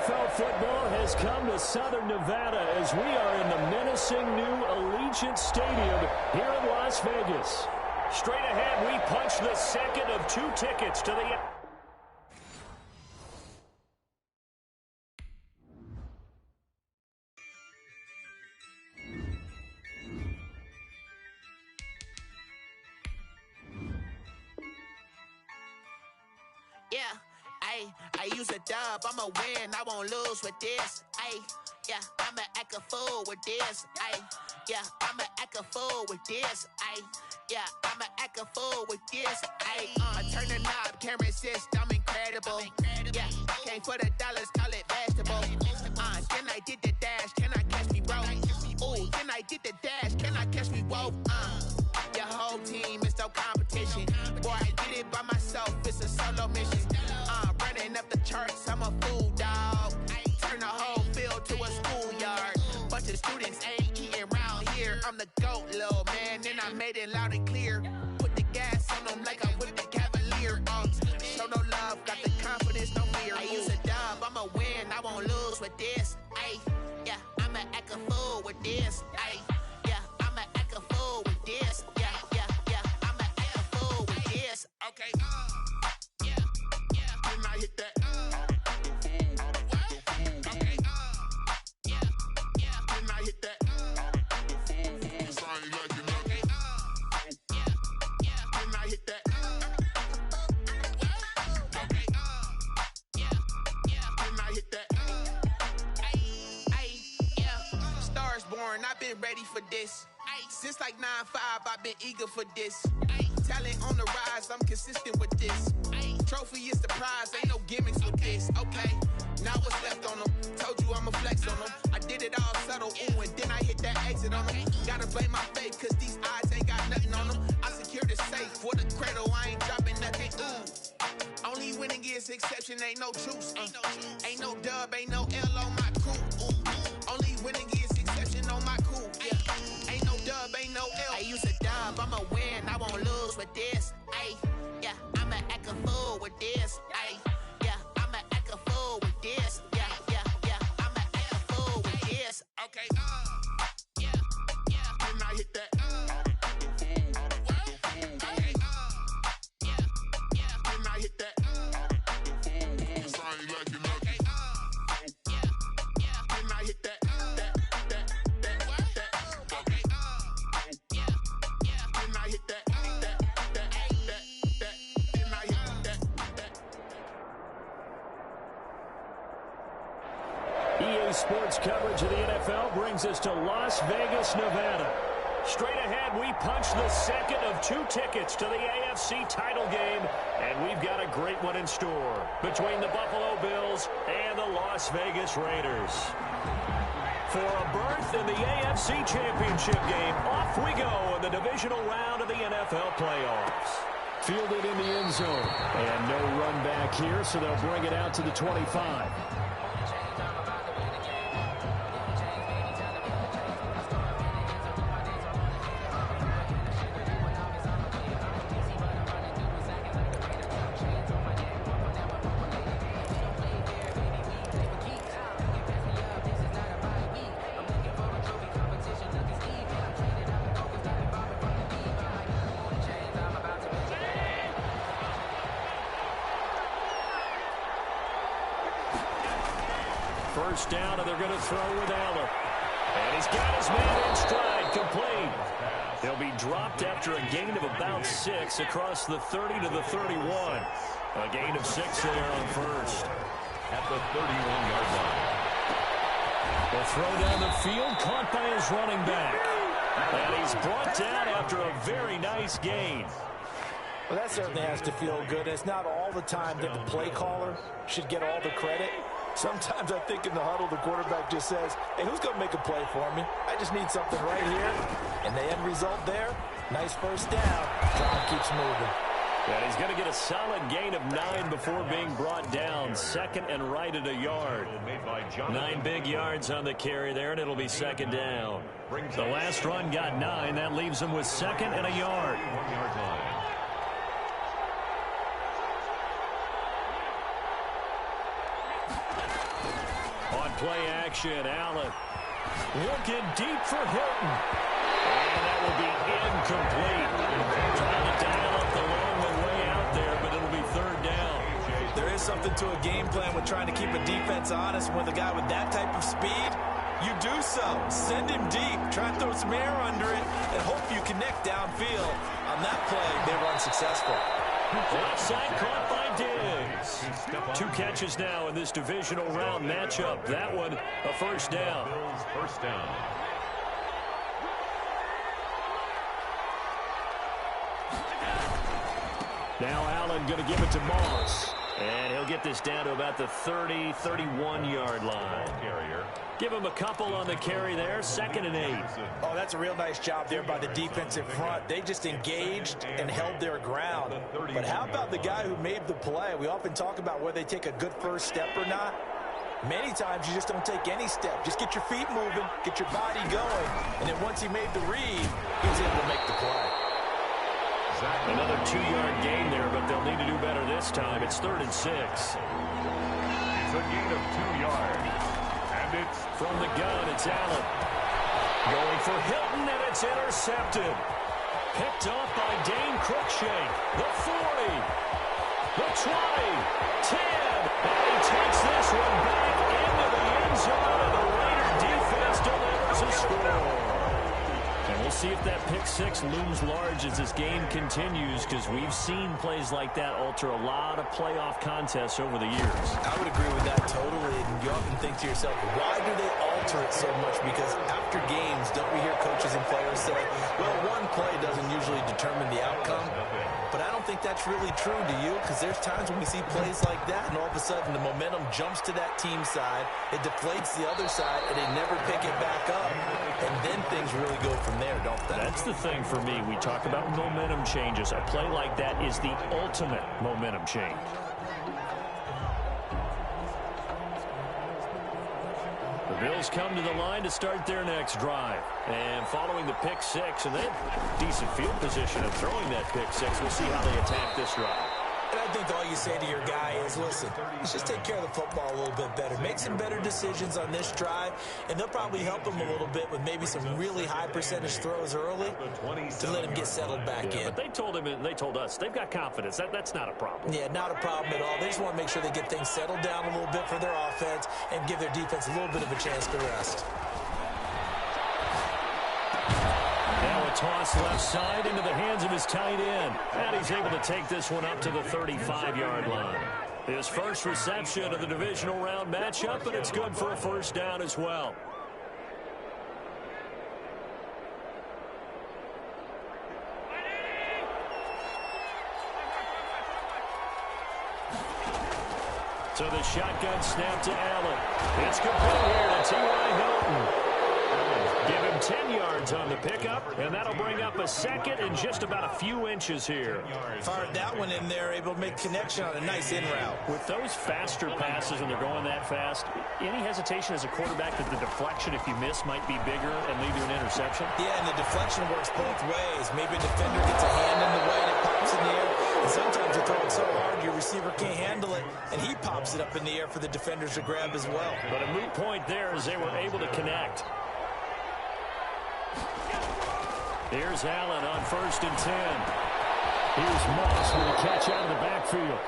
NFL football has come to Southern Nevada as we are in the menacing new Allegiant Stadium here in Las Vegas. Straight ahead, we punch the second of 2 tickets to the... Yeah, I use a dub, I'ma win, I won't lose with this. Yeah, I'ma act a fool with this. Yeah, I'ma act a fool with this. Yeah, I'ma act a fool with this. I turn the knob, can't resist, I'm incredible. Yeah, came for the dollars, call it vegetable. Then I did the dash, can I catch me, bro? Ooh, then I did the dash, can I catch me, whoa? Your whole team is no competition. Boy, I did it by myself, it's a solo mission. Running up the charts, I'm a fool, dog. Turn the whole field to a schoolyard. Bunch of students ain't eating round here. I'm the GOAT, little man, and I made it loud and clear. Put the gas on them like I'm with the Cavalier. Show no love, got the confidence, no fear. I use a dub, I'ma win, I won't lose with this. Yeah, I'ma act a fool with this. Yeah, I'ma act a fool with this. Yeah, I'ma act a fool with this. Okay. Then I hit that. Okay. Then I hit that. Sound like you know. Okay. Then I hit that. Okay. Then I hit that. Yeah. Stars born, I've been ready for this. Since like 9-5, I've been eager for this. Talent on the rise, I'm consistent with this. Trophy is the prize, ain't no gimmicks with this. Okay, now what's left on them? Told you I'ma flex on them. I did it all subtle, ooh, and then I hit that exit on them. Gotta blame my faith, cause these eyes ain't got nothing on them. I secured the safe for the cradle, I ain't dropping nothing, ooh. Only winning is exception, ain't no truce. Ain't no dub, ain't no L on my crew, ooh. Only winning is exception on my crew, yeah. Ain't no dub, ain't no L. I use a dub, I'ma win, I won't lose with this. Yeah, I'ma act a fool with this. Yeah, I'ma act a fool with this. Yeah, I'ma act a fool with this. Okay. Then I hit that. Okay. Then I hit that. Sound like you know. Okay. Then I hit that. Okay. Then I hit that. EA Sports coverage of the NFL brings us to Las Vegas, Nevada. Straight ahead, we punch the second of 2 tickets to the AFC title game, and we've got a great one in store between the Buffalo Bills and the Las Vegas Raiders. For a berth in the AFC Championship game, off we go in the divisional round of the NFL playoffs. Fielded in the end zone, and no run back here, so they'll bring it out to the 25. First down, and they're going to throw with Allen. And he's got his man in stride, complete. He'll be dropped after a gain of about 6 across the 30 to the 31. A gain of 6 there on first. At the 31-yard line. The throw down the field, caught by his running back. And he's brought down after a very nice gain. Well, that certainly has to feel good. It's not all the time that the play caller should get all the credit. Sometimes I think in the huddle, the quarterback just says, hey, who's going to make a play for me? I just need something right here. And the end result there, nice first down. Drive keeps moving. And he's going to get a solid gain of 9 before being brought down. Second and right at a yard. 9 big yards on the carry there, and it'll be second down. The last run got 9. That leaves him with second and a yard. 1-yard line. play action. Allen looking deep for Hilton. And that will be incomplete. Trying to dial up the long way out there, but it'll be third down. There is something to a game plan with trying to keep a defense honest. With a guy with that type of speed, you do so. Send him deep. Try and throw some air under it and hope you connect downfield. On that play, they were unsuccessful. Offside caught by Diggs. 2 catches now in this divisional round matchup. That one a first down. First down. Now Allen going to give it to Moss. And he'll get this down to about the 30, 31-yard line. Carrier. Give him a couple on the carry there. 2nd and 8. Oh, that's a real nice job there by the defensive front. They just engaged and held their ground. But how about the guy who made the play? We often talk about whether they take a good first step or not. Many times you just don't take any step. Just get your feet moving, get your body going, and then once he made the read, he was able to make the play. Another 2-yard gain there, but they'll need to do better this time. It's 3rd and 6. It's a gain of 2 yards. And it's from the gun. It's Allen. Going for Hilton, and it's intercepted. Picked off by Dane Cruikshank. The 40. The 20. 10. And he takes this one back into the end zone, and the Raider defense delivers a score. And we'll see if that pick 6 looms large as this game continues, because we've seen plays like that alter a lot of playoff contests over the years. I would agree with that totally. And you often think to yourself, why do they alter it so much? Because after games, don't we hear coaches and players say, well, one play doesn't usually determine the outcome. But I don't think that's really true, do you? Because there's times when we see plays like that, and all of a sudden the momentum jumps to that team side, it deflates the other side, and they never pick it back up. And then things really go from there, don't they? That's the thing for me. We talk about momentum changes. A play like that is the ultimate momentum change. The Bills come to the line to start their next drive. And following the pick 6, and they have decent field position of throwing that pick 6. We'll see how they attack this drive. And I think all you say to your guy is, listen, let's just take care of the football a little bit better. Make some better decisions on this drive, and they'll probably help him a little bit with maybe some really high percentage throws early to let him get settled back in. But they told him, and they told us, they've got confidence. That's not a problem. Yeah, not a problem at all. They just want to make sure they get things settled down a little bit for their offense and give their defense a little bit of a chance to rest. Toss left side into the hands of his tight end. And he's able to take this one up to the 35-yard line. His first reception of the divisional round matchup, and it's good for a first down as well. So the shotgun snap to Allen. It's complete here to T.Y. Hilton. Give him 10 yards on the pickup, and that'll bring up a second in just about a few inches here. Fired that one in there, able to make connection on a nice in route. With those faster passes, when they're going that fast, any hesitation as a quarterback that the deflection, if you miss, might be bigger and lead to an interception? Yeah, and the deflection works both ways. Maybe a defender gets a hand in the way and it pops in the air. And sometimes you throw it so hard your receiver can't handle it, and he pops it up in the air for the defenders to grab as well. But a moot point there as they were able to connect. Here's Allen on 1st and 10. Here's Moss with a catch out of the backfield.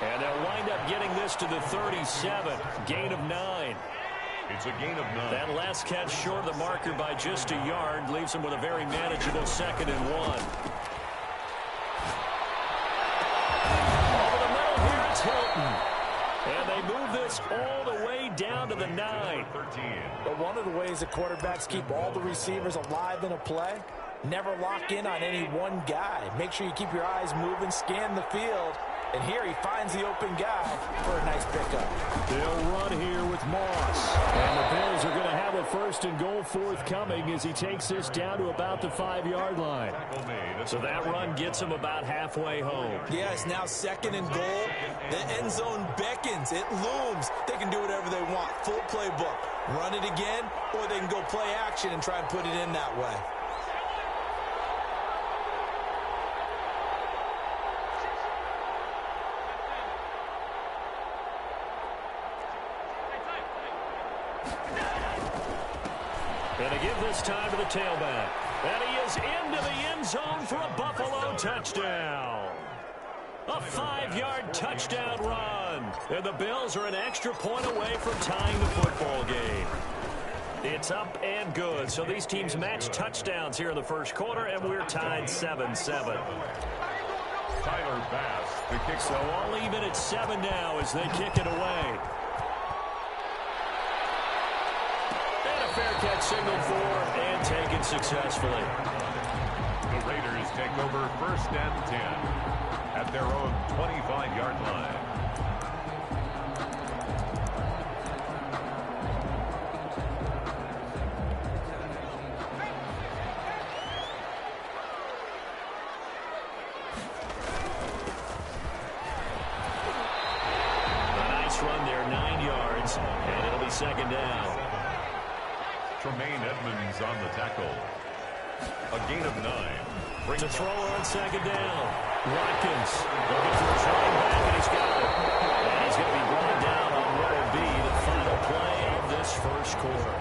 And they'll wind up getting this to the 37. Gain of 9. It's a gain of 9. That last catch short of the marker by just a yard leaves him with a very manageable 2nd and 1. Over the middle here, it's Hilton. And they move this all the way down to the 9. But one of the ways that quarterbacks keep all the receivers alive in a play, never lock in on any one guy. Make sure you keep your eyes moving, scan the field. And here he finds the open guy for a nice pickup. They'll run here with Moss. And the Bills are going to have a 1st and goal forthcoming as he takes this down to about the 5-yard line. So that run gets him about halfway home. Yeah, it's now 2nd and goal. The end zone beckons. It looms. They can do whatever they want. Full playbook. Run it again, or they can go play action and try and put it in that way. And to give this time to the tailback. And he is into the end zone for a Buffalo touchdown. A 5-yard touchdown run. And the Bills are an extra point away from tying the football game. It's up and good. So these teams match touchdowns here in the first quarter, and we're tied 7-7. Tyler Bass, the kick. So all even at 7 now as they kick it away. And a fair catch signaled for and taken successfully. The Raiders take over 1st and 10 at their own 25-yard line. Run there, 9 yards, and it'll be 2nd down. Tremaine Edmonds on the tackle. A gain of 9. To throw on 2nd down. Watkins looking for a running back, and he's got it. And he's going to be brought down on what will be the final play of this first quarter.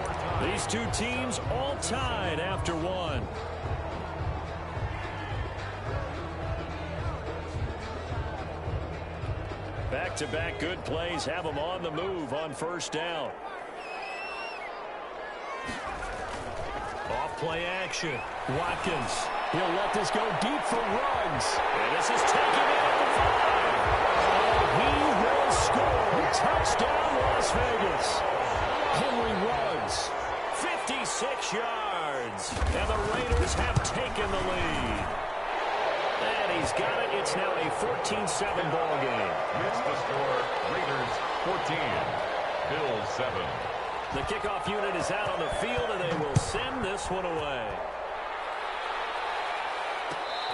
These two teams all tied after 1. Back-to-back good plays have them on the move on 1st down. Off-play action. Watkins. He'll let this go deep for runs. And this is taken in at the 5. He will score. Touchdown, Las Vegas. Henry runs 56 yards. And the Raiders have taken the lead. And he's got it. It's now a 14-7 ball game. Missed the score. Raiders 14. Bills 7. The kickoff unit is out on the field, and they will send this one away.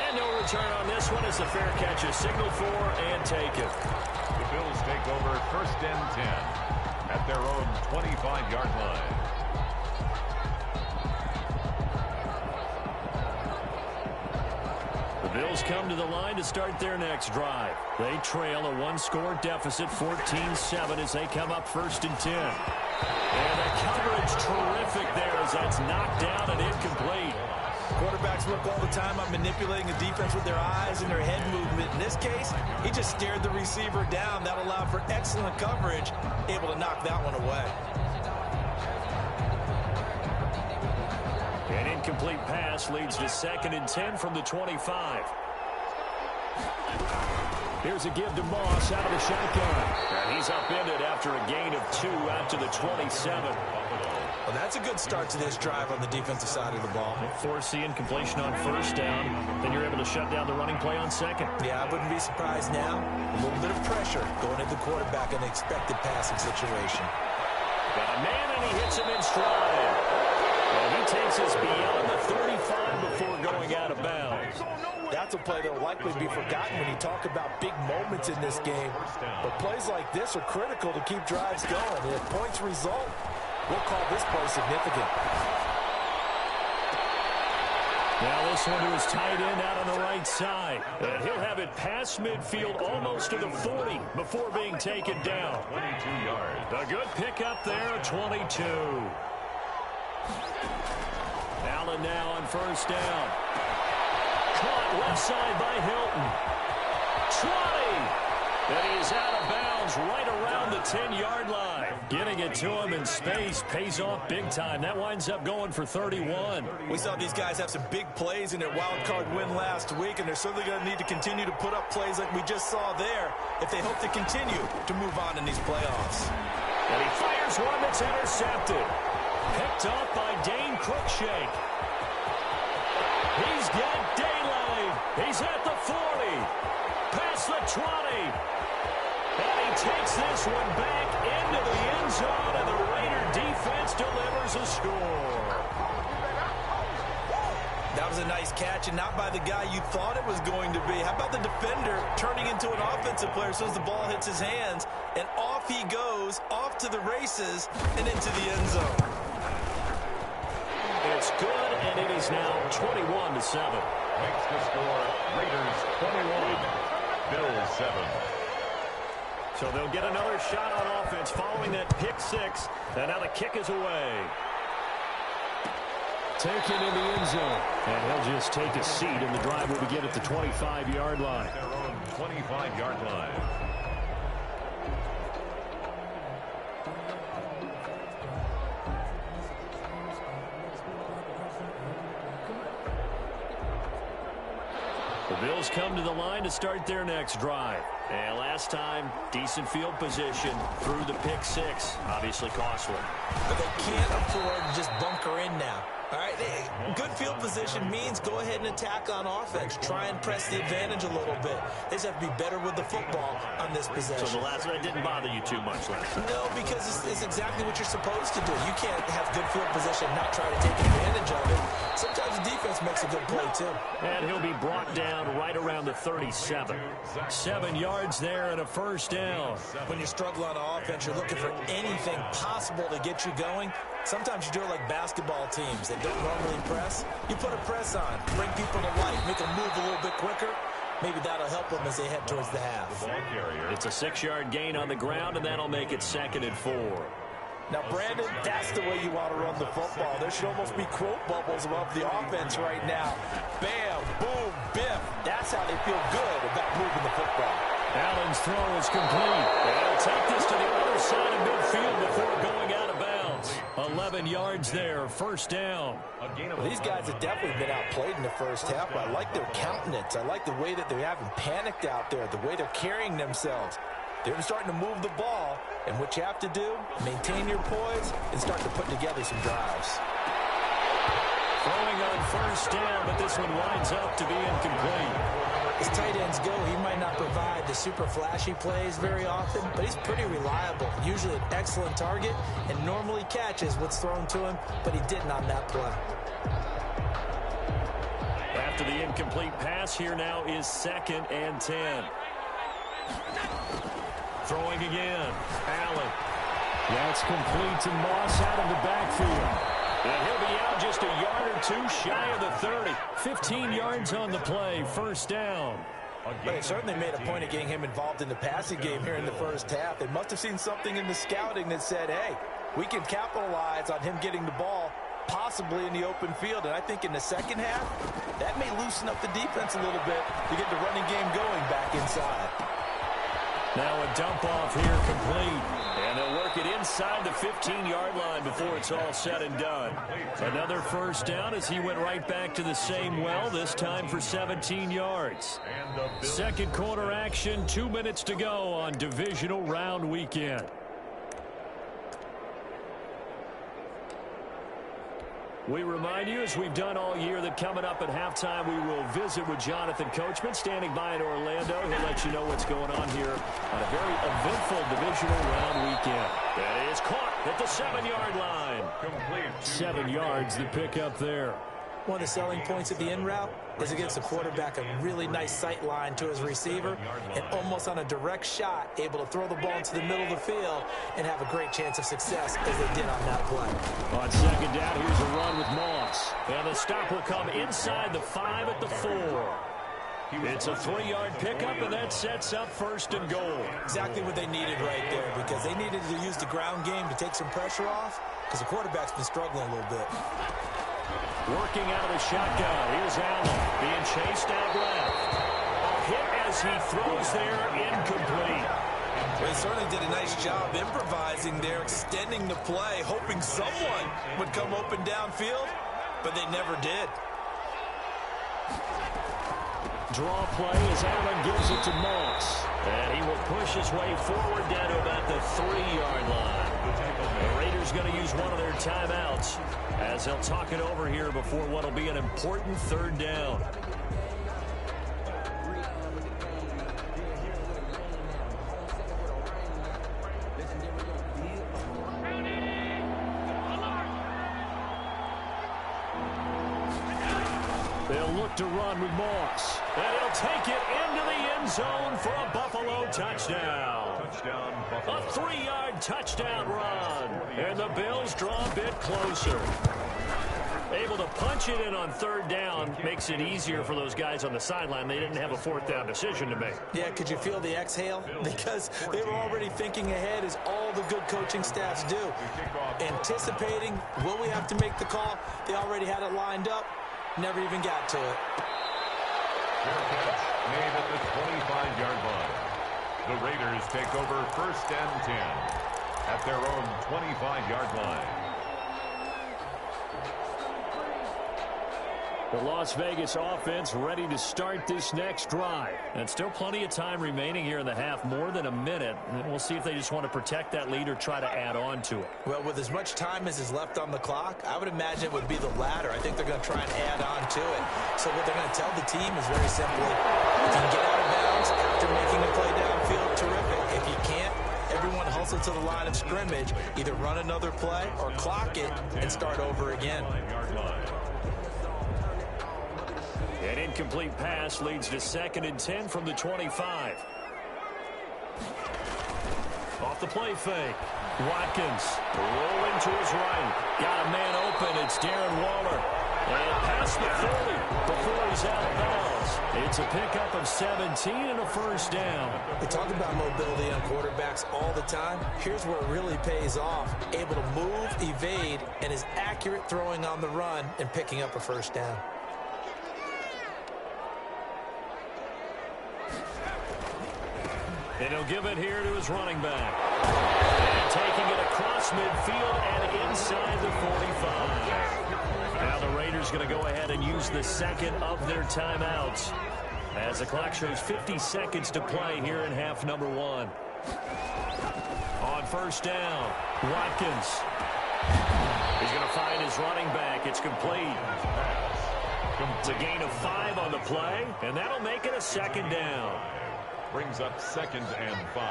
And no return on this one as the fair catch is signaled for and taken. The Bills take over 1st and 10 at their own 25-yard line. The Bills come to the line to start their next drive. They trail a 1-score deficit, 14-7, as they come up 1st and 10. And the coverage terrific there as that's knocked down and incomplete. Quarterbacks work all the time on manipulating the defense with their eyes and their head movement. In this case, he just stared the receiver down. That allowed for excellent coverage, able to knock that one away. An incomplete pass leads to 2nd and 10 from the 25. Here's a give to Moss out of the shotgun. And he's upended after a gain of 2 out to the 27. Well, that's a good start to this drive on the defensive side of the ball. Force the incompletion on 1st down. Then you're able to shut down the running play on 2nd. Yeah, I wouldn't be surprised now. A little bit of pressure going at the quarterback in the expected passing situation. Got a man, and he hits him in stride. And he takes us beyond the 35 before going out of bounds. That's a play that will likely be forgotten when you talk about big moments in this game. But plays like this are critical to keep drives going. And if points result, we'll call this play significant. Now this one to his tight end out on the right side. And he'll have it past midfield almost to the 40 before being taken down. 22 yards. A good pickup there, 22. Allen now on 1st down. Caught left side by Hilton. 20! And he is out of bounds right around the 10-yard line. Getting it to him in space pays off big time. That winds up going for 31. We saw these guys have some big plays in their wild card win last week, and they're certainly going to need to continue to put up plays like we just saw there if they hope to continue to move on in these playoffs. And he fires one that's intercepted. Picked off by Dane Cruikshank. He's got daylight. He's at the 40. Past the 20. And he takes this one back into the end zone, and the Raider defense delivers a score. That was a nice catch, and not by the guy you thought it was going to be. How about the defender turning into an offensive player as soon as the ball hits his hands, and off he goes, off to the races, and into the end zone. It's good, and it is now 21-7. Makes the score Raiders 21, Bills 7. So they'll get another shot on offense following that pick six. And now the kick is away. Taken in the end zone. And he'll just take a seat, and the drive will begin at the 25-yard line. Their own 25-yard line. The Bills come to the line to start their next drive. And last time, decent field position through the pick six. Obviously costly. But they can't afford to just bunker in now. All right, good field position means go ahead and attack on offense. Try and press the advantage a little bit. They just have to be better with the football on this possession. So the last one didn't bother you too much last time? No, because it's exactly what you're supposed to do. You can't have good field position and not try to take advantage of it. Sometimes the defense makes a good play, too. And he'll be brought down right around the 37. 7 yards there and a first down. When you struggle on offense, you're looking for anything possible to get you going. Sometimes you do it like basketball teams that don't normally press. You put a press on, bring people to life, make them move a little bit quicker. Maybe that'll help them as they head towards the half. It's a 6-yard gain on the ground, and that'll make it 2nd and 4. Now, Brandon, that's the way you want to run the football. There should almost be quote bubbles above the offense right now. Bam, boom, biff. That's how they feel good about moving the football. Allen's throw is complete. They'll take this to the other side of midfield before going out of bounds. 11 yards there, first down. Well, these guys have definitely been outplayed in the first half, but I like their countenance. I like the way that they haven't panicked out there, the way they're carrying themselves. They're starting to move the ball, and what you have to do, maintain your poise and start to put together some drives. Throwing on first down, but this one winds up to be incomplete. As tight ends go, he might not provide the super flashy plays very often, but he's pretty reliable. Usually an excellent target and normally catches what's thrown to him, but he didn't on that play. After the incomplete pass, here now is 2nd and 10. Throwing again. Allen. That's complete to Moss out of the backfield. And he'll be out just a yard or two shy of the 30. 15 yards on the play. First down. But they certainly made a point of getting him involved in the passing game here in the first half. They must have seen something in the scouting that said, hey, we can capitalize on him getting the ball possibly in the open field. And I think in the second half, that may loosen up the defense a little bit to get the running game going back inside. Now a dump off here complete. And they'll work it inside the 15-yard line before it's all said and done. Another first down as he went right back to the same well, this time for 17 yards. Second quarter action, 2 minutes to go on divisional round weekend. We remind you, as we've done all year, that coming up at halftime, we will visit with Jonathan Coachman, standing by in Orlando. He'll let you know what's going on here on a very eventful divisional round weekend. That is caught at the 7-yard line. Complete. 7 yards, the pickup there. One of the selling points of the in route is against the quarterback a really nice sight line to his receiver and almost on a direct shot able to throw the ball into the middle of the field and have a great chance of success as they did on that play. On second down, here's a run with Moss. And the stop will come inside the 5 at the 4. It's a 3-yard pickup, and that sets up first and goal. Exactly what they needed right there, because they needed to use the ground game to take some pressure off because the quarterback's been struggling a little bit. Working out of the shotgun. Here's Allen being chased out left. A hit as he throws there, incomplete. They certainly did a nice job improvising there, extending the play, hoping someone would come open downfield, but they never did. Draw play as Allen gives it to Moss. And he will push his way forward down to about the 3-yard line. The Raiders going to use one of their timeouts as they'll talk it over here before what will be an important 3rd down. They'll look to run with Moss. And he'll take it into the end zone for a Buffalo touchdown. A 3-yard touchdown run. And the Bills draw a bit closer. Able to punch it in on third down makes it easier for those guys on the sideline. They didn't have a fourth down decision to make. Yeah, could you feel the exhale? Because they were already thinking ahead, as all the good coaching staffs do. Anticipating, will we have to make the call? They already had it lined up, never even got to it. Fair catch made at the 25-yard line. The Raiders take over 1st and 10 at their own 25-yard line. The Las Vegas offense ready to start this next drive. And still plenty of time remaining here in the half, more than a minute. And we'll see if they just want to protect that lead or try to add on to it. Well, with as much time as is left on the clock, I would imagine it would be the latter. I think they're going to try and add on to it. So what they're going to tell the team is very simply, if you can get out of bounds after making a play downfield, terrific. If you can't, everyone hustle to the line of scrimmage, either run another play or clock it and start over again. An incomplete pass leads to 2nd and 10 from the 25. Off the play fake. Watkins rolling to his right. Got a man open. It's Darren Waller. And past the 30 before he's out of bounds. It's a pickup of 17 and a first down. We talk about mobility on quarterbacks all the time. Here's where it really pays off. Able to move, evade, and is accurate throwing on the run and picking up a first down. And he'll give it here to his running back. And taking it across midfield and inside the 45. Now the Raiders going to go ahead and use the second of their timeouts, as the clock shows 50 seconds to play here in half number 1. On first down, Watkins. He's going to find his running back. It's complete. It's a gain of 5 on the play, and that'll make it a 2nd down. Brings up 2nd and 5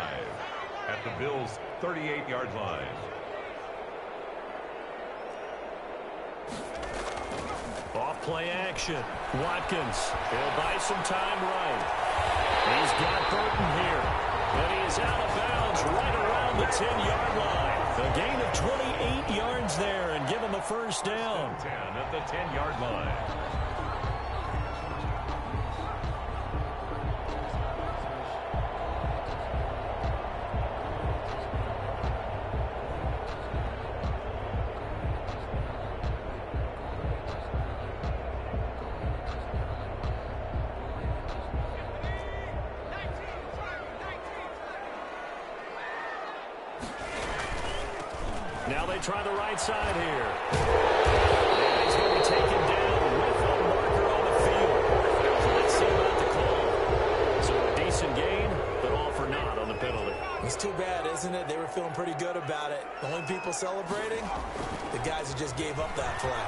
at the Bills' 38-yard line. Off play action. Watkins. He'll buy some time right. He's got Burton here. And he is out of bounds right around the 10-yard line. A gain of 28 yards there and give him a first down. 10 at the 10-yard line. Now they try the right side here. And he's going to be taken down with a marker on the field. So let's see about the call. So a decent gain, but all for naught on the penalty. It's too bad, isn't it? They were feeling pretty good about it. The only people celebrating, the guys who just gave up that play.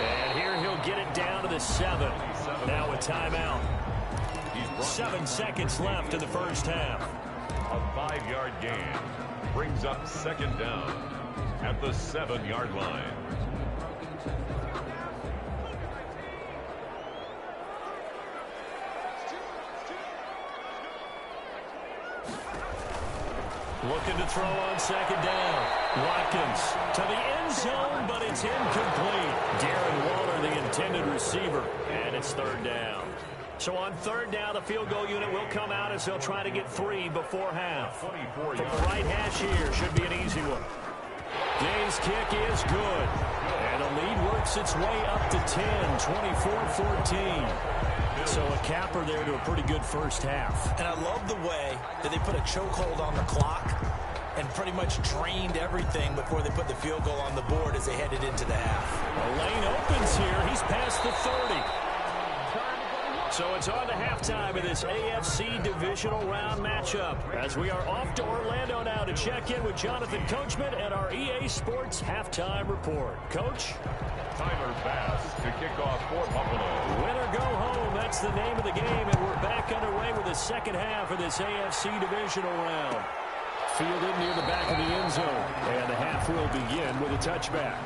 And here he'll get it down to the 7. Now a timeout. 7 seconds left in the first half. A 5-yard gain brings up 2nd down at the 7-yard line. Looking to throw on 2nd down. Watkins to the end zone, but it's incomplete. Darren Waller, the intended receiver, and it's 3rd down. So on 3rd down, the field goal unit will come out as they'll try to get 3 before half. From the right hash here, should be an easy one. Gaines' kick is good. And the lead works its way up to 10, 24-14. So a capper there to a pretty good first half. And I love the way that they put a chokehold on the clock and pretty much drained everything before they put the field goal on the board as they headed into the half. The lane opens here. He's past the 30. So it's on to halftime of this AFC divisional round matchup, as we are off to Orlando now to check in with Jonathan Coachman and our EA Sports halftime report. Coach? Tyler Bass to kick off for Buffalo. Win or go home, that's the name of the game, and we're back underway with the second half of this AFC divisional round. Fielded near the back of the end zone, and the half will begin with a touchback.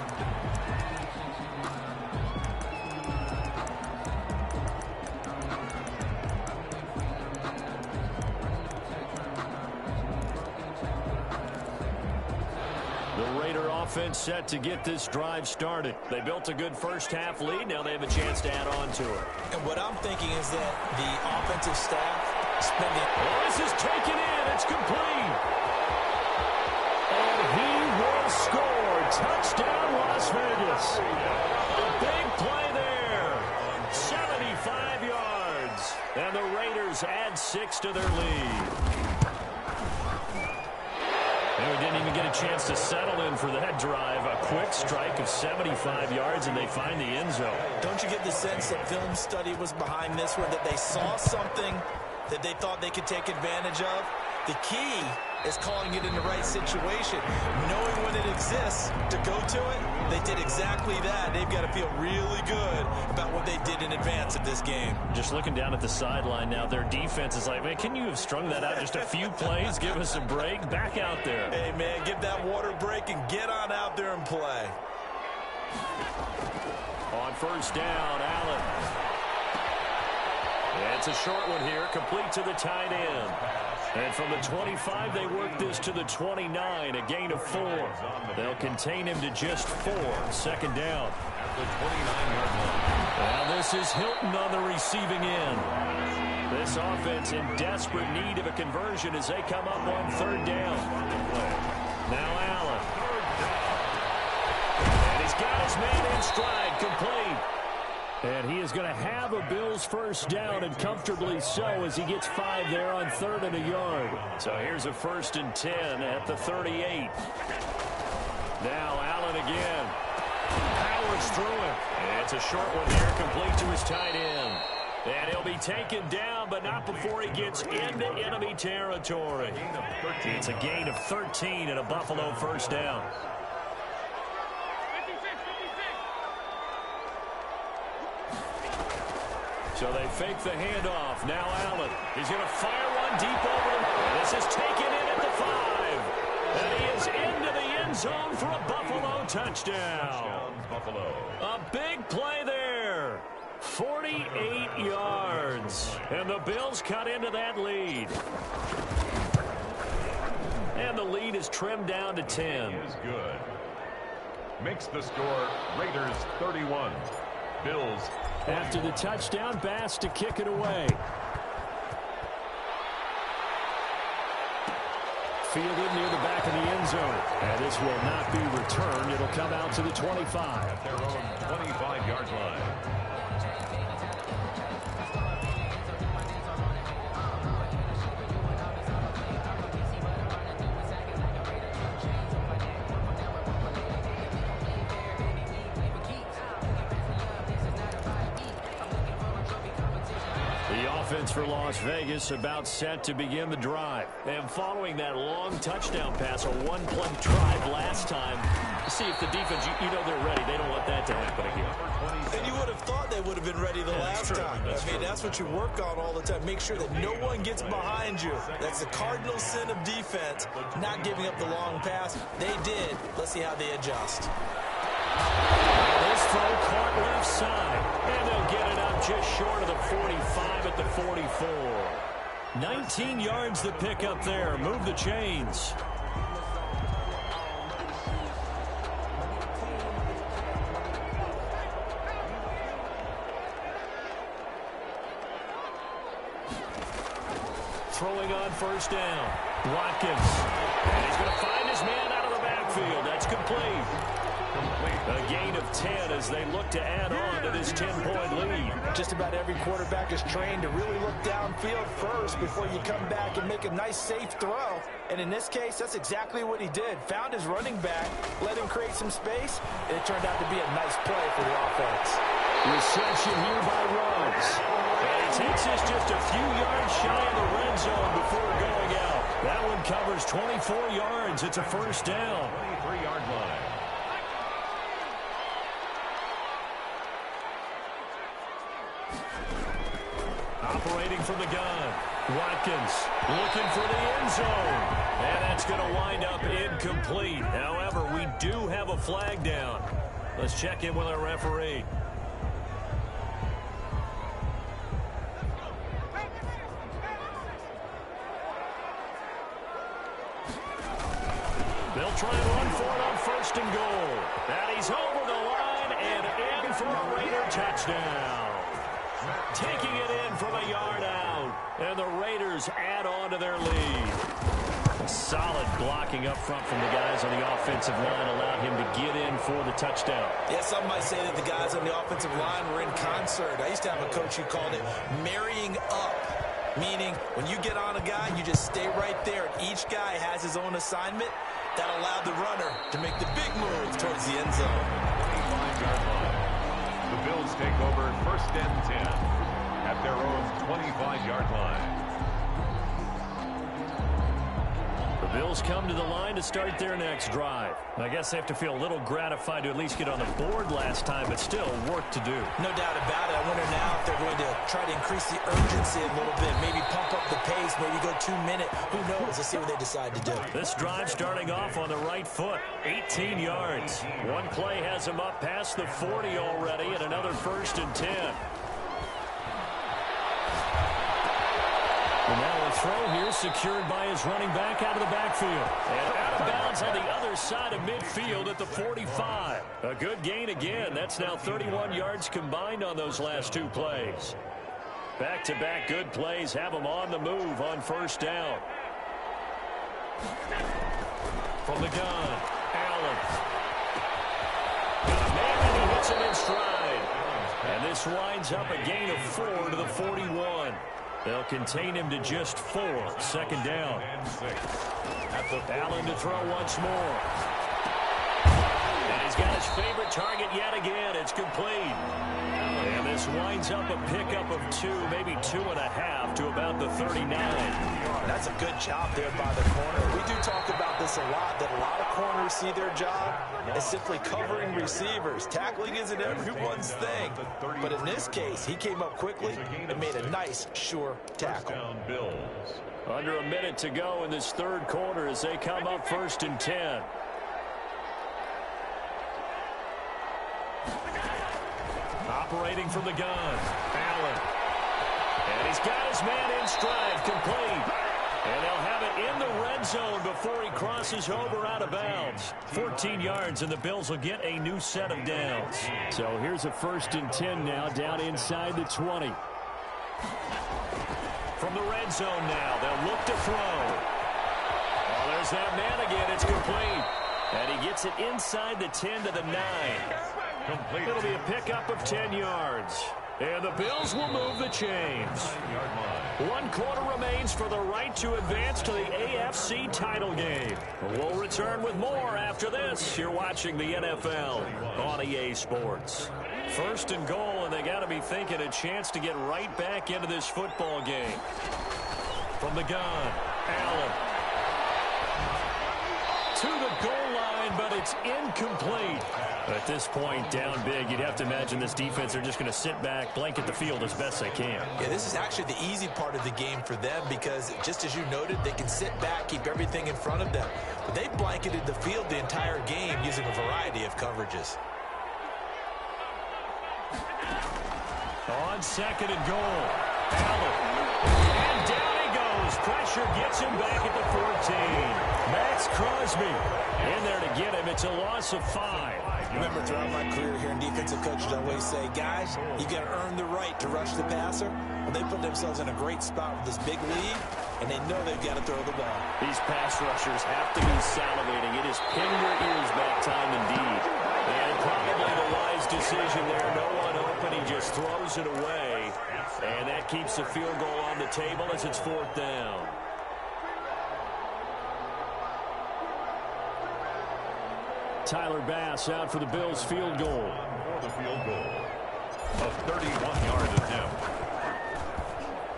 The Raider offense set to get this drive started. They built a good first-half lead. Now they have a chance to add on to it. And what I'm thinking is that the offensive staff spending... Oh, this is taken in. It's complete. And he will score. Touchdown, Las Vegas. A big play there. 75 yards. And the Raiders add 6 to their lead. They didn't even get a chance to settle in for that drive. A quick strike of 75 yards, and they find the end zone. Don't you get the sense that film study was behind this one, that they saw something that they thought they could take advantage of? The key is calling it in the right situation. Knowing when it exists to go to it, they did exactly that. They've got to feel really good about what they did in advance of this game. Just looking down at the sideline now, their defense is like, man, can you have strung that out just a few plays? Give us a break. Back out there. Hey, man, give that water break and get on out there and play. On first down, Allen. It's a short one here, complete to the tight end. And from the 25, they work this to the 29, a gain of 4. They'll contain him to just 4. Second down. At the 29-yard line. Now this is Hilton on the receiving end. This offense in desperate need of a conversion as they come up on third down. Now Allen. And he's got his man in stride, complete. And he is going to have a Bills first down, and comfortably so, as he gets 5 there on 3rd and a yard. So here's a 1st and 10 at the 38. Now Allen again. Powers through it. It's a short one here, complete to his tight end. And he'll be taken down, but not before he gets into enemy territory. It's a gain of 13 and a Buffalo first down. So they fake the handoff. Now Allen. He's going to fire one deep over the... This is taken in at the 5. And he is into the end zone for a Buffalo touchdown. Buffalo. A big play there. 48 yards. And the Bills cut into that lead. And the lead is trimmed down to 10. He is good. Makes the score Raiders 31. Bills. After the touchdown, Bass to kick it away. Fielded near the back of the end zone. And this will not be returned. It'll come out to the 25. At their own 25-yard line. For Las Vegas, about set to begin the drive. And following that long touchdown pass, a one-play drive last time, see if the defense, you know they're ready. They don't want that to happen again. And you would have thought they would have been ready the last time. I mean, that's what you work on all the time. Make sure that no one gets behind you. That's the cardinal sin of defense, not giving up the long pass. They did. Let's see how they adjust. This throw caught left side, and they'll get it up just short of the 45 at the 44. 19 yards the pick up there. Move the chains. Throwing on first down. Watkins. And he's going to find his man out of the backfield. That's complete. A gain of 10 as they look to add on to this 10-point lead. Just about every quarterback is trained to really look downfield first before you come back and make a nice, safe throw. And in this case, that's exactly what he did. Found his running back, let him create some space, and it turned out to be a nice play for the offense. Reception here by Ruggs. And he takes us just a few yards shy of the red zone before going out. That one covers 24 yards. It's a first down. 23-yard line. Operating from the gun. Watkins looking for the end zone. And that's going to wind up incomplete. However, we do have a flag down. Let's check in with our referee. They'll try and run for it on first and goal. And he's over the line and in for a Raider touchdown. Taking it in from a yard out. And the Raiders add on to their lead. Solid blocking up front from the guys on the offensive line allowed him to get in for the touchdown. Yeah, some might say that the guys on the offensive line were in concert. I used to have a coach who called it marrying up, meaning when you get on a guy, you just stay right there. And each guy has his own assignment. That allowed the runner to make the big move towards the end zone. 25-yard line. The Bills take over first and 10 at their own 25-yard line. The Bills come to the line to start their next drive. I guess they have to feel a little gratified to at least get on the board last time, but still work to do. No doubt about it. I wonder now if they're going to try to increase the urgency a little bit, maybe pump up the pace, maybe go 2 minute. Who knows? Let's see what they decide to do. This drive starting off on the right foot, 18 yards. One play has him up past the 40 already, and another first and 10. And now a throw here secured by his running back out of the backfield. And out of bounds on the other side of midfield at the 45. A good gain again. That's now 31 yards combined on those last two plays. Back-to-back good plays have him on the move on first down. From the gun, Allen. Got a man and he hits him in stride. And this winds up a gain of 4 to the 41. They'll contain him to just 4. Second down. Allen to throw once more. And he's got his favorite target yet again. It's complete. And this winds up a pickup of 2, maybe 2.5 to about the 39. That's a good job there by the corner. We do talk about this a lot, that a lot of corners see their job as simply covering receivers. Tackling isn't everyone's thing. But in this case, he came up quickly and made a nice, sure tackle. Under a minute to go in this third quarter as they come up first and 10. Operating from the gun, Allen. And he's got his man in stride, complete. And they'll have it in the red zone before he crosses over out of bounds. 14 yards, and the Bills will get a new set of downs. So here's a first and 10 now, down inside the 20. From the red zone now, they'll look to throw. Oh, there's that man again. It's complete. And he gets it inside the 10 to the 9. Complete. It'll be a pickup of 10 yards. And the Bills will move the chains. 1 quarter remains for the right to advance to the AFC title game. We'll return with more after this. You're watching the NFL on EA Sports. First and goal, and they got to be thinking a chance to get right back into this football game. From the gun, Allen. To the goal line, but it's incomplete. At this point, down big, you'd have to imagine this defense are just going to sit back, blanket the field as best they can. Yeah, this is actually the easy part of the game for them because, just as you noted, they can sit back, keep everything in front of them. But they blanketed the field the entire game using a variety of coverages. On second and goal, Allen. And down he goes. Pressure gets him back at the 14. Max Crosby in there to get him. It's a loss of 5. Remember, throughout my career here in defensive coaches, I always say, guys, you got to earn the right to rush the passer. Well, they put themselves in a great spot with this big lead, and they know they've got to throw the ball. These pass rushers have to be salivating. It is pin your ears back time indeed. And probably the wise decision there. No one open. He just throws it away. And that keeps the field goal on the table as it's 4th down. Tyler Bass out for the Bills field goal. For the field goal. A 31-yard attempt.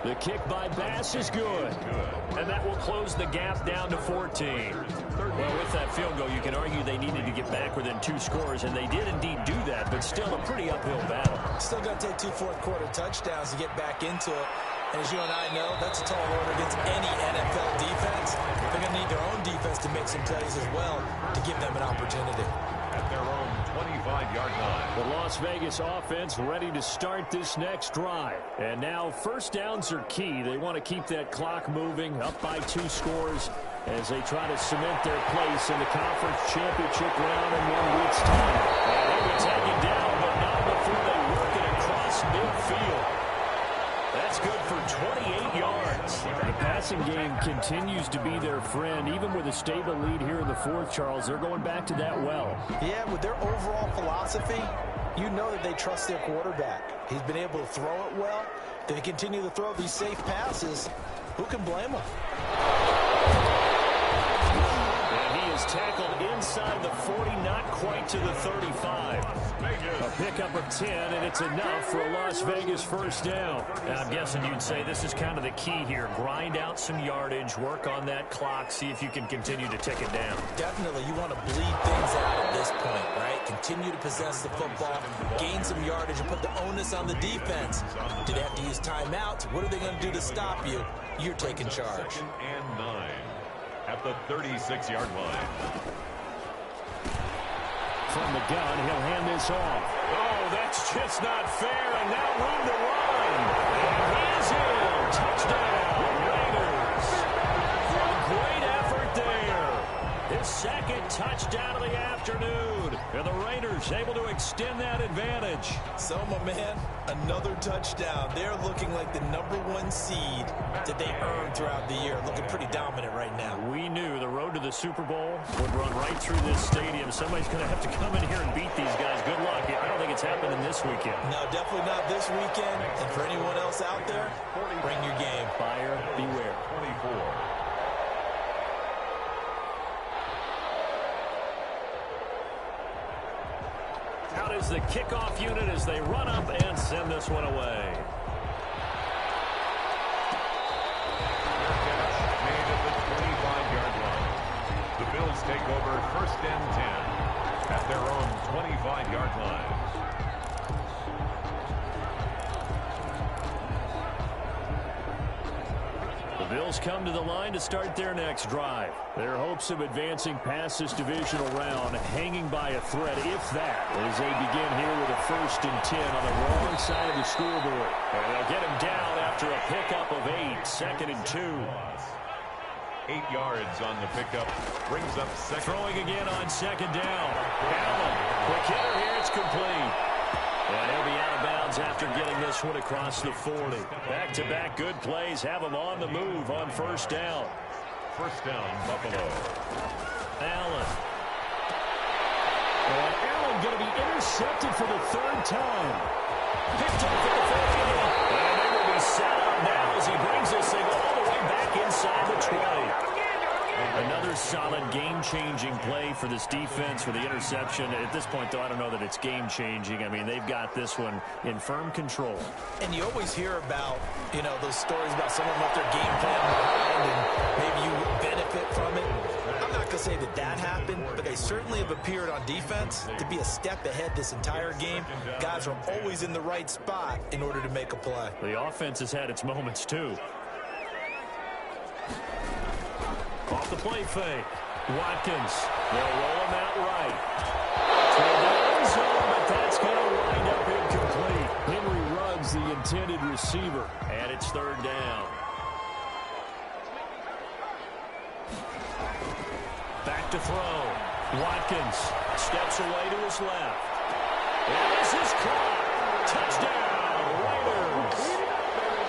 The kick by Bass is good. And that will close the gap down to 14. Well, with that field goal, you can argue they needed to get back within 2 scores, and they did indeed do that, but still a pretty uphill battle. Still got to take 2 fourth-quarter touchdowns to get back into it. And as you and I know, that's a tall order against any NFL defense. They're going to need their own defense to make some plays as well to give them an opportunity. At their own 25-yard line. The Las Vegas offense ready to start this next drive. And now first downs are key. They want to keep that clock moving, up by 2 scores. as they try to cement their place in the conference championship round in 1 week's time. And they will take it down, but not before they work it across midfield. That's good for 28 yards. The passing game continues to be their friend. Even with a stable lead here in the fourth, Charles, they're going back to that well. Yeah, with their overall philosophy, you know that they trust their quarterback. He's been able to throw it well. They continue to throw these safe passes. Who can blame them? And he is tackled inside the 40, not quite to the 35. A pickup of 10, and it's enough for a Las Vegas first down. Now, I'm guessing you'd say this is kind of the key here. Grind out some yardage, work on that clock, see if you can continue to tick it down. Definitely, you want to bleed things out at this point, right? Continue to possess the football, gain some yardage, and put the onus on the defense. Do they have to use timeouts? What are they going to do to stop you? You're taking charge. 2nd and 9 at the 36-yard line. From the gun, he'll hand this off. Oh, that's just not fair, and now room to run. And he is in. Touchdown, Raiders. A great effort there. His second touchdown of the afternoon. And the Raiders able to extend that advantage. So, my man, another touchdown. They're looking like the #1 seed that they earned throughout the year. Looking pretty dominant right now. We knew the road to the Super Bowl would run right through this stadium. Somebody's going to have to come in here and beat these guys. Good luck. I don't think it's happening this weekend. No, definitely not this weekend. And for anyone else out there, bring your game. Buyer beware. 24. Out is the kickoff unit as they run up and send this one away. Made at the 25-yard line. The Bills take over 1st and 10 at their own 25-yard line. The Bills come to the line to start their next drive. Their hopes of advancing past this divisional round hanging by a thread, if that, as they begin here with a 1st and 10 on the wrong side of the scoreboard. And they'll get him down after a pickup of 8, 2nd and 2. 8 yards on the pickup, brings up 2nd. Throwing again on 2nd down. Allen, quick hitter here, it's complete. And he'll be out of bounds after getting this one across the 40. Back-to-back good plays have him on the move on 1st down. 1st down, Buffalo. Allen. And Allen going to be intercepted for the 3rd time. Picked up at the 40. And they will be set up now as he brings this thing all the way back inside the 20. Another solid game-changing play for this defense with the interception. At this point, though, I don't know that it's game-changing. I mean, they've got this one in firm control. And you always hear about, you know, those stories about someone left their game plan behind and maybe you benefit from it. I'm not going to say that that happened, but they certainly have appeared on defense to be a step ahead this entire game. Guys are always in the right spot in order to make a play. The offense has had its moments, too. Off the play fake. Watkins. They'll roll him out right. To the end zone, but that's going to wind up incomplete. Henry Ruggs, the intended receiver. And it's 3rd down. Back to throw. Watkins steps away to his left. And this is caught. Touchdown, Raiders.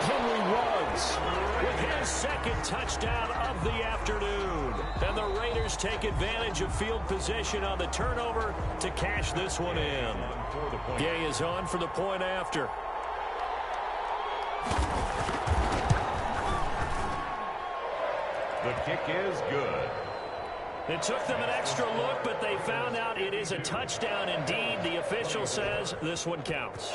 Henry Ruggs with his 2nd touchdown of the afternoon. And the Raiders take advantage of field position on the turnover to cash this one in. Gay is on for the point after. The kick is good. It took them an extra look, but they found out it is a touchdown indeed. The official says this one counts.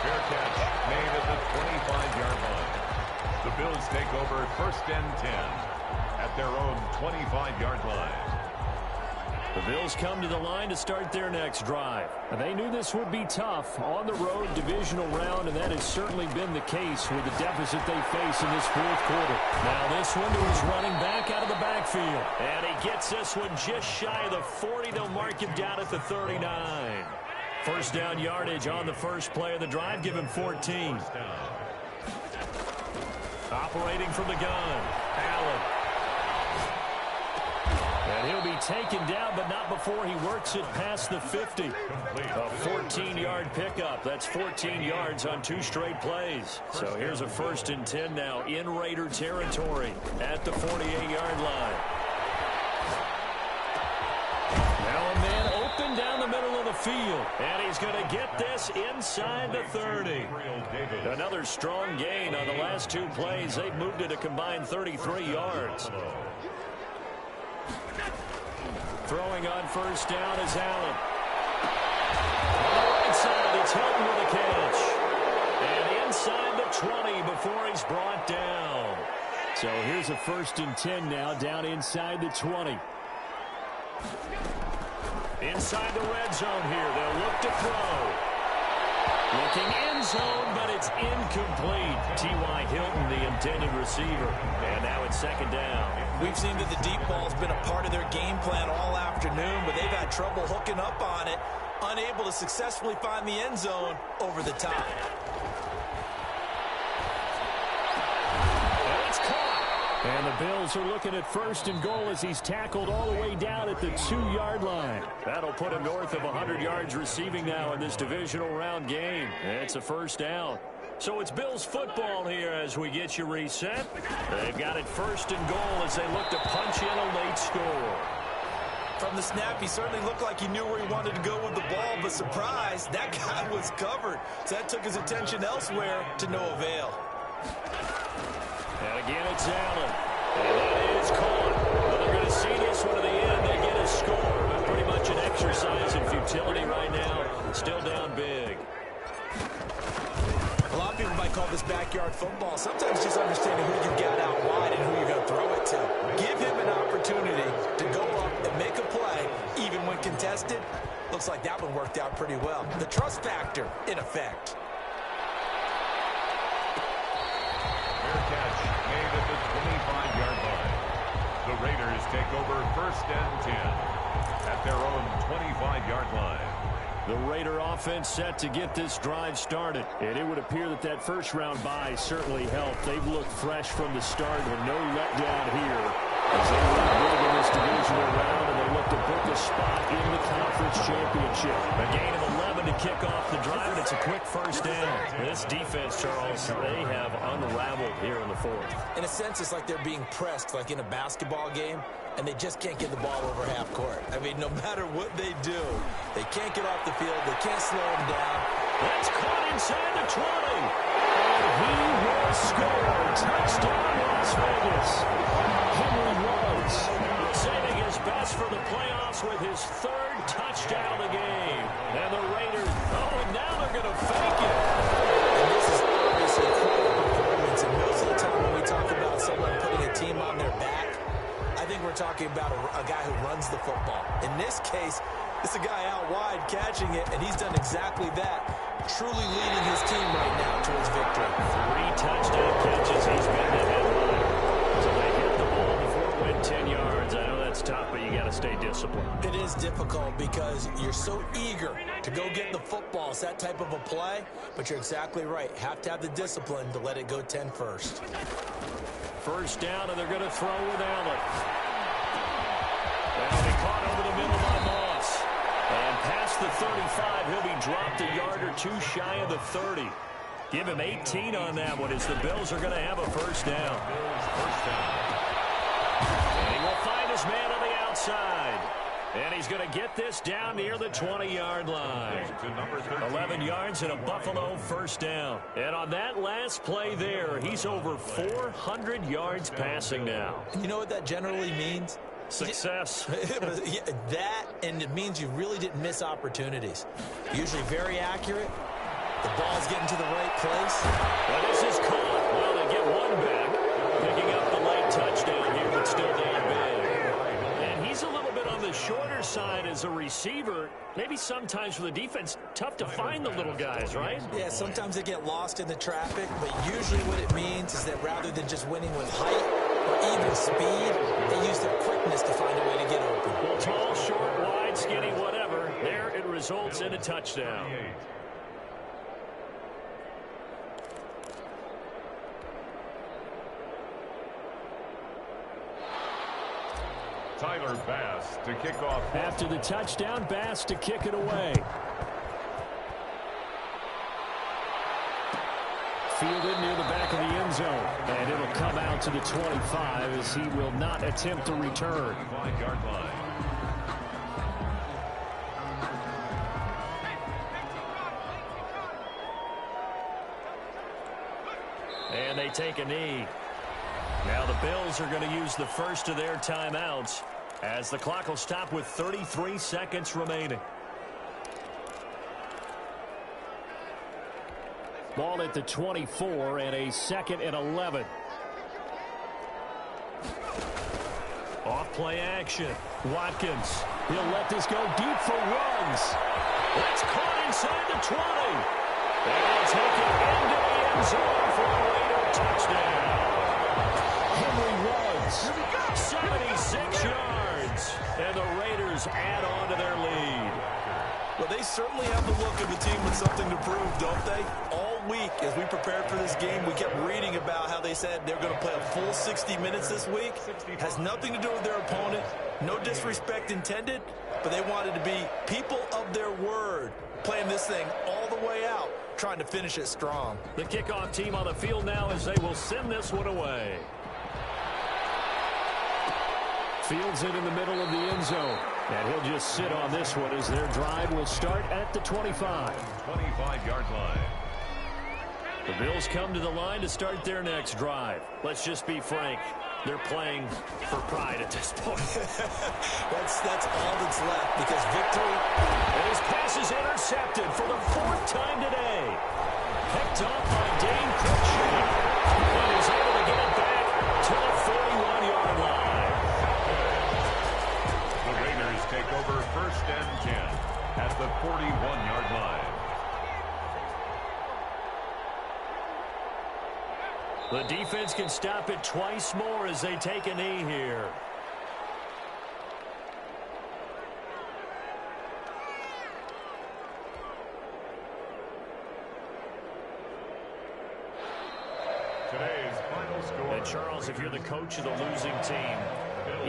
Fair catch made at the 25-yard line. The Bills take over 1st and 10 at their own 25-yard line. The Bills come to the line to start their next drive. They knew this would be tough on the road divisional round, and that has certainly been the case with the deficit they face in this 4th quarter. Now this one is running back out of the backfield. And he gets this one just shy of the 40. They'll mark him down at the 39. 1st down yardage on the first play of the drive. Give him 14. Operating from the gun, Allen. And he'll be taken down, but not before he works it past the 50. A 14-yard pickup. That's 14 yards on 2 straight plays. So here's a 1st and 10 now in Raider territory at the 48-yard line. Now a man open down the middle of the field. And he's going to get this inside the 30. Another strong gain on the last 2 plays. They've moved it a combined 33 yards. Throwing on 1st down is Allen. On the right side, it's Hilton with a catch. And inside the 20 before he's brought down. So here's a 1st and 10 now, down inside the 20. Inside the red zone here, they'll look to throw. Looking end zone, but it's incomplete. T.Y. Hilton, the intended receiver. And now it's 2nd down. We've seen that the deep ball's been a part of their game plan all afternoon, but they've had trouble hooking up on it, unable to successfully find the end zone over the top. And it's caught. And the Bills are looking at 1st and goal as he's tackled all the way down at the 2-yard line. That'll put him north of 100 yards receiving now in this divisional round game. It's a 1st down. So it's Bills football here as we get you reset. They've got it 1st and goal as they look to punch in a late score. From the snap, he certainly looked like he knew where he wanted to go with the ball, but surprise, that guy was covered. So that took his attention elsewhere to no avail. And again, it's Allen. And that is caught. Well, they're going to see this one to the end. They get a score, but pretty much an exercise in futility right now. Still down big. A lot of people might call this backyard football. Sometimes just understanding who you got out wide and who you're going to throw it to. Give him an opportunity to go up and make a play, even when contested. Looks like that one worked out pretty well. The trust factor, in effect. Fair catch made at the 25-yard line. The Raiders take over 1st and 10 at their own 25-yard line. The Raider offense set to get this drive started. And it would appear that that first-round bye certainly helped. They've looked fresh from the start with no letdown here as they move big in this divisional round, and they look to book a spot in the conference championship. A gain of 11 to kick off the drive, and it's a quick 1st down. This defense, Charles, they have unraveled here in the 4th. In a sense, it's like they're being pressed, like in a basketball game, and they just can't get the ball over half court. I mean, no matter what they do, they can't get off the field. They can't slow them down. That's caught inside the 20. And he will score. Touchdown, Las Vegas. Henry Ruggs saving his best for the playoffs with his 3rd touchdown of the game. And the Raiders, and now they're going to fake it. And this is obviously quite a performance. And most of the time when we talk about someone putting a team on their back, I think we're talking about a guy who runs the football. In this case, it's a guy out wide catching it, and he's done exactly that, truly leading his team right now towards victory. 3 touchdown catches. He's been the headline. So they hit the ball before it went 10 yards. I know that's tough, but you got to stay disciplined. It is difficult because you're so eager to go get the football. It's that type of a play, but you're exactly right. Have to have the discipline to let it go 10 first. 1st down, and they're going to throw with Allen. That'll be caught over the middle by Moss. And past the 35, he'll be dropped a yard or 2 shy of the 30. Give him 18 on that one as the Bills are going to have a 1st down. And he will find his man on the outside. And he's going to get this down near the 20-yard line. 11 yards and a Buffalo 1st down. And on that last play there, he's over 400 yards passing now. You know what that generally means? Success. That, and it means you really didn't miss opportunities. Usually very accurate. The ball's getting to the right place. Well, this is caught. Well, they get one back. Picking up the late touchdown here, but still down big. And he's a little bit on the shorter side as a receiver. Maybe sometimes for the defense, tough to find the little guys, right? Yeah, sometimes they get lost in the traffic, but usually what it means is that rather than just winning with height or even speed, they use their quickness to find a way to get open. Well, tall, short, wide, skinny, whatever. There it results in a touchdown. Tyler Bass to kick off. After the touchdown, Bass to kick it away. Fielded near the back of the end zone. And it'll come out to the 25 as he will not attempt to return. 25-yard line. And they take a knee. Now the Bills are going to use the first of their timeouts as the clock will stop with 33 seconds remaining. Ball at the 24 and a 2nd and 11. Off play action. Watkins. He'll let this go deep for runs. That's caught inside the 20. And taken into the end zone for a Raider touchdown. Henry runs 76 yards. And the Raiders add on to their lead. Well, they certainly have the look of a team with something to prove, don't they? All week, as we prepared for this game, we kept reading about how they said they're going to play a full 60 minutes this week. Has nothing to do with their opponent. No disrespect intended, but they wanted to be people of their word, playing this thing all the way out, trying to finish it strong. The kickoff team on the field now as they will send this one away. Fields it in the middle of the end zone. And he'll just sit on this one as their drive will start at the 25. 25-yard line. The Bills come to the line to start their next drive. Let's just be frank. They're playing for pride at this point. That's all that's left because victory. And his pass is intercepted for the 4th time today. Picked off by Dane Cruikshank. And he's able to get it back to the 41-yard line. The Raiders take over 1st and 10 at the 41-yard line. The defense can stop it twice more as they take a knee here. Today's final score. And Charles, if you're the coach of the losing team,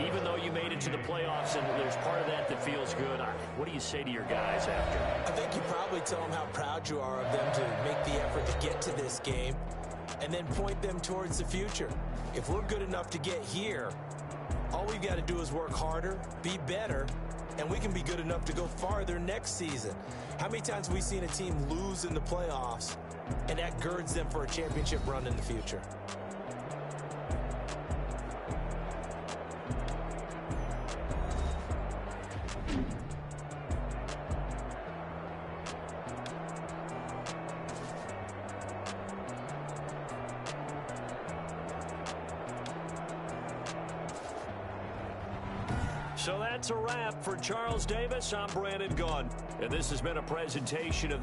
even though you made it to the playoffs and there's part of that that feels good, what do you say to your guys after? I think you probably tell them how proud you are of them to make the effort to get to this game and then point them towards the future. If we're good enough to get here, all we've got to do is work harder, be better, and we can be good enough to go farther next season. How many times have we seen a team lose in the playoffs, and that girds them for a championship run in the future? So that's a wrap for Charles Davis. I'm Brandon Gaudin, and this has been a presentation of